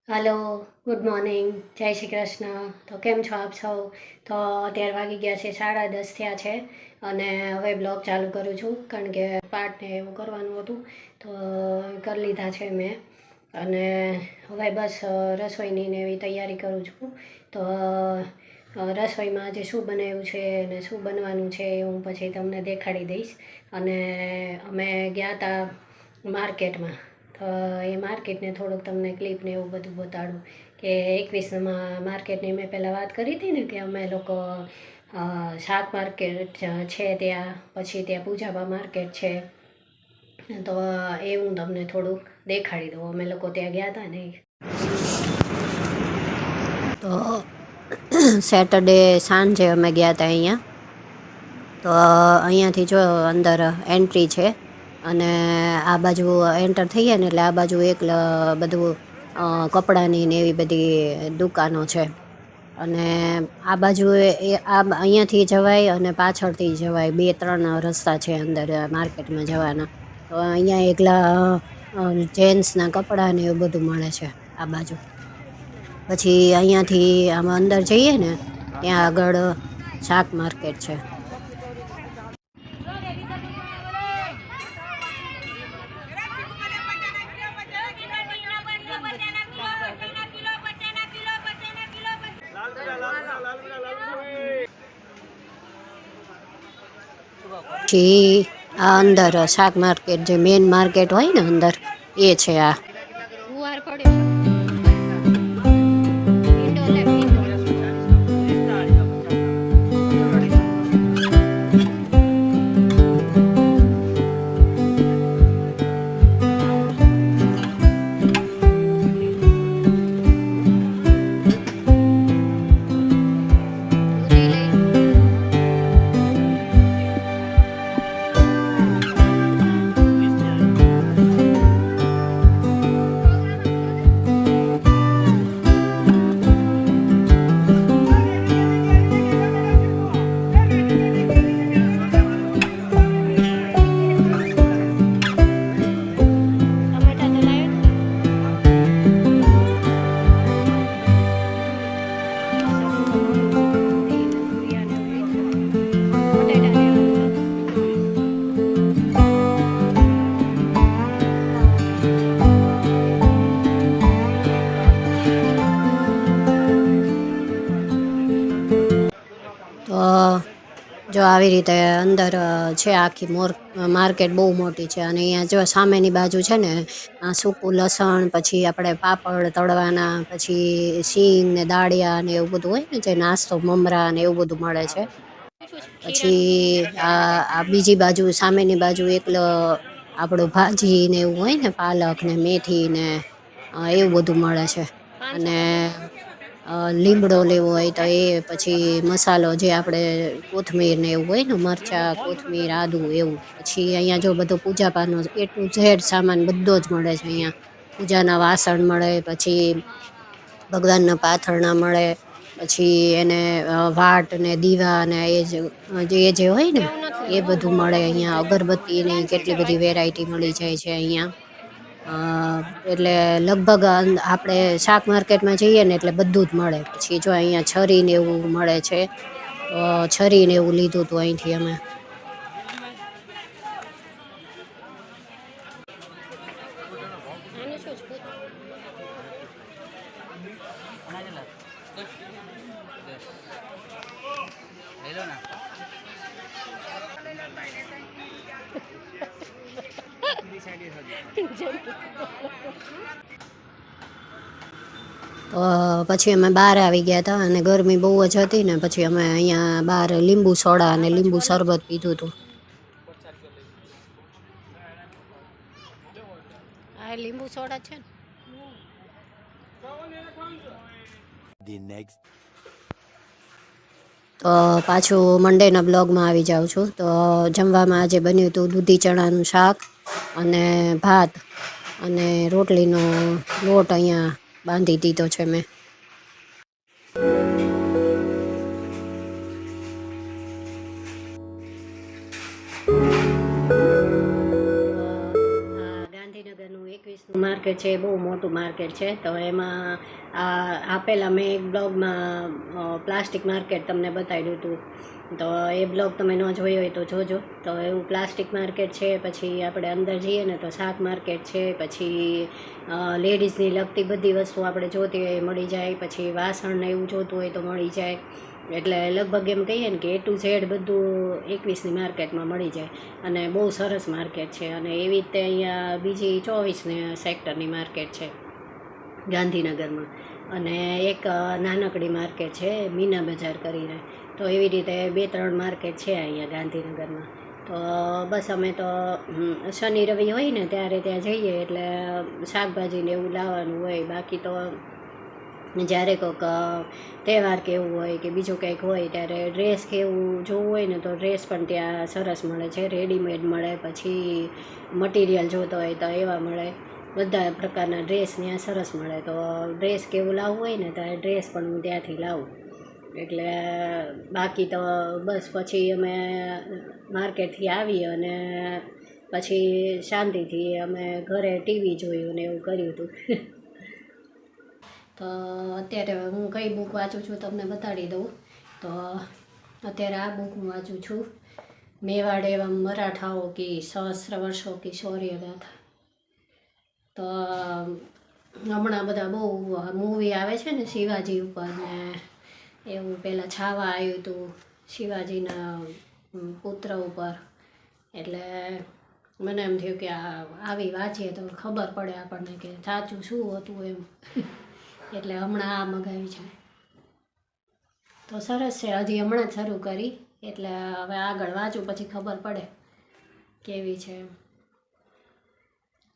હાલો, good morning, જય શ્રી કૃષ્ણ. તો કેમ છો આપ સૌ? તો અત્યારે વાગી ગયા છે 10:30 થયા છે અને હવે બ્લોગ ચાલુ કરું છું કારણ કે પાર્ટને એવું કરવાનું હતું તો કરી લીધા છે મેં. અને હવે બસ રસોઈની ને એવી તૈયારી કરું છું. તો રસોઈમાં આજે શું બનાવ્યું છે અને શું બનવાનું છે એ હું પછી તમને દેખાડી દઈશ. અને અમે ગયા હતા માર્કેટમાં, તો એ માર્કેટને થોડુંક તમને ક્લિપને એવું બધું બતાડું કે 21માં માર્કેટની મેં પહેલાં વાત કરી હતી ને કે અમે લોકો શાક માર્કેટ છે ત્યાં, પછી ત્યાં પૂજાબા માર્કેટ છે, તો એ હું તમને થોડુંક દેખાડી દઉં. અમે લોકો ત્યાં ગયા હતા ને તો સેટરડે સાંજે અમે ગયા હતા અહીંયા. તો અહીંયાથી જો અંદર એન્ટ્રી છે અને આ બાજુ એન્ટર થઈએ ને એટલે આ બાજુ એક બધું કપડાની ને એવી બધી દુકાનો છે. અને આ બાજુ અહીંયાથી જવાય અને પાછળથી જવાય, 2-3 રસ્તા છે અંદર માર્કેટમાં જવાના. તો અહીંયા એકલા જેન્ટ્સના કપડાં ને એવું બધું મળે છે આ બાજુ. પછી અહીંયાથી આમાં અંદર જઈએ ને ત્યાં આગળ શાક માર્કેટ છે. પછી આ અંદર શાક માર્કેટ, જે મેઇન માર્કેટ હોય ને અંદર, એ છે આ. જો આવી રીતે અંદર છે આખી માર્કેટ બહુ મોટી છે. અને અહીંયા જો સામેની બાજુ છે ને સૂકું લસણ, પછી આપણે પાપડ તળવાના, પછી સિંગ ને દાળિયા ને એવું બધું હોય ને, જે નાસ્તો, મમરા ને એવું બધું મળે છે. પછી આ બીજી બાજુ, સામેની બાજુ એકલો આપણું ભાજી ને એવું હોય ને, પાલક ને મેથી ને એવું બધું મળે છે. અને લીમડો લેવો હોય તો એ, પછી મસાલો જે આપણે કોથમીર ને એવું હોય ને, મરચાં, કોથમીર, આદુ એવું. પછી અહીંયા જો બધો પૂજાપાનો A to Z સામાન બધો જ મળે છે અહીંયા. પૂજાના વાસણ મળે, પછી ભગવાનના પાથરણા મળે, પછી એને વાટ ને દીવા ને એ જે હોય ને એ બધું મળે અહીંયા. અગરબત્તી ને કેટલી બધી વેરાયટી મળી જાય છે અહીંયા. એટલે લગભગ આપણે શાક માર્કેટમાં જઈએ ને એટલે બધું જ મળે. પછી જો અહીંયા છરી ને એવું મળે છે, તો છરી ને એવું લીધું હતું અહીંથી અમે. તો પછી અમે બહાર આવી ગયા હતા અને ગરમી બહુ જ હતી ને, પછી અમે અહીંયા બહાર લીંબુ સોડા અને લીંબુ શરબત પીધું હતું. આ લીંબુ સોડા છે ને. તો પાછું મંડેના બ્લોગમાં આવી જાઉં છું. તો જમવામાં આજે બન્યું હતું દૂધી ચણાનું શાક અને ભાત અને રોટલીનો લોટ અહીંયા બાંધી દીધો છે મેં. માર્કેટ છે એ બહુ મોટું માર્કેટ છે. તો એમાં આ પહેલાં મેં એક બ્લોગમાં પ્લાસ્ટિક માર્કેટ તમને બતાવ્યું હતું, તો એ બ્લોગ તમે ન જોયો હોય તો જોજો. તો એવું પ્લાસ્ટિક માર્કેટ છે. પછી આપણે અંદર જઈએ ને તો શાક માર્કેટ છે. પછી લેડીઝની લગતી બધી વસ્તુ આપણે જોતી હોય એ મળી જાય. પછી વાસણ ને એવું જોતું હોય તો મળી જાય. એટલે લગભગ એમ કહીએ ને કે A to Z બધું 21ની માર્કેટમાં મળી જાય. અને બહુ સરસ માર્કેટ છે. અને એવી રીતે અહીંયા બીજી 24 સેક્ટરની માર્કેટ છે ગાંધીનગરમાં. અને એક નાનકડી માર્કેટ છે મીના બજાર કરીને. તો એવી રીતે 2-3 માર્કેટ છે અહીંયા ગાંધીનગરમાં. તો બસ અમે તો શનિ રવિ હોય ને ત્યારે ત્યાં જઈએ એટલે શાકભાજીને એવું લાવવાનું હોય. બાકી તો જ્યારે કોઈક તહેવાર કે એવું હોય કે બીજું કંઈક હોય ત્યારે ડ્રેસ કે એવું જોવું હોય ને તો ડ્રેસ પણ ત્યાં સરસ મળે છે, રેડીમેડ મળે. પછી મટીરિયલ જોતો હોય તો એવા મળે. બધા પ્રકારના ડ્રેસ ત્યાં સરસ મળે. તો ડ્રેસ કે એવું લાવવું હોય ને તો ડ્રેસ પણ હું ત્યાંથી લાવું. એટલે બાકી તો બસ પછી અમે માર્કેટથી આવી અને પછી શાંતિથી અમે ઘરે ટીવી જોયું ને એવું કર્યું હતું. તો અત્યારે હું કઈ બુક વાંચું છું તમને બતાડી દઉં. તો અત્યારે આ બુક હું વાંચું છું, મેવાડ એવમ મરાઠાઓ કી સહસ્ત્ર વર્ષો કી શૌર્ય ગાથા. તો હમણાં બધા બહુ મૂવી આવે છે ને શિવાજી ઉપર ને એવું. પહેલાં છાવા આવ્યું હતું શિવાજીના પુત્ર ઉપર. એટલે મને એમ થયું કે આવી વાંચીએ તો ખબર પડે આપણને કે સાચું શું હતું એમ. એટલે હમણાં આ મગાવી છે. તો સરસ છે. હજી હમણાં જ શરૂ કરી એટલે હવે આગળ વાંચું પછી ખબર પડે કેવી છે એમ.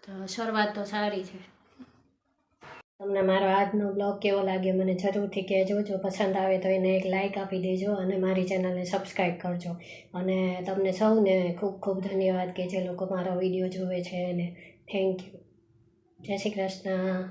તો શરૂઆત તો સારી છે. તમને મારો આજનો બ્લોગ કેવો લાગ્યો મને જરૂરથી કહેજો. જો પસંદ આવે તો એને એક લાઇક આપી દેજો અને મારી ચેનલને સબસ્ક્રાઈબ કરજો. અને તમને સૌને ખૂબ ખૂબ ધન્યવાદ કે જે લોકો મારો વિડીયો જોવે છે એને. Thank you. જય શ્રી કૃષ્ણ.